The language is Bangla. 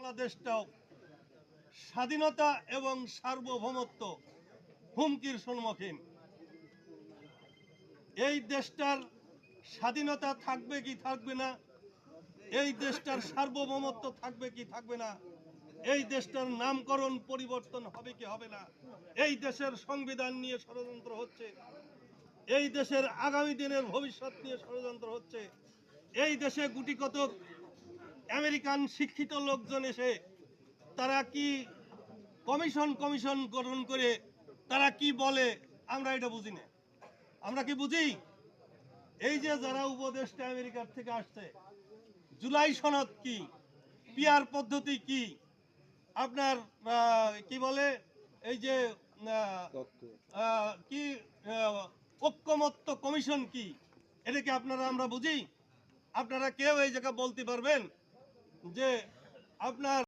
বাংলাদেশটাও স্বাধীনতা এবং সার্বভৌমত্ব হুমকির সম্মুখীন। এই দেশটার স্বাধীনতা থাকবে কি থাকবে না, এই দেশটার সার্বভৌমত্ব থাকবে কি থাকবে না, এই দেশটার নামকরণ পরিবর্তন হবে কি হবে না, এই দেশের সংবিধান নিয়ে ষড়যন্ত্র হচ্ছে, এই দেশের আগামী দিনের ভবিষ্যৎ নিয়ে ষড়যন্ত্র হচ্ছে। এই দেশে গুটি কতক আমেরিকান শিক্ষিত লোকজন এসে তারা কি কমিশন গঠন করে তারা কি বলে আমরা এটা বুঝি না। আমরা কি বুঝি? এই যে যারা উপদেষ্টা আমেরিকার থেকে আসছে, জুলাই সনদ কি, পিয়ার পদ্ধতি কি, আপনার কি বলে এই যে কি ঐক্যমত্য কমিশন কি, এটা কি আপনারা আমরা বুঝি? আপনারা কেউ এই জায়গা বলতে পারবেন যে আপনার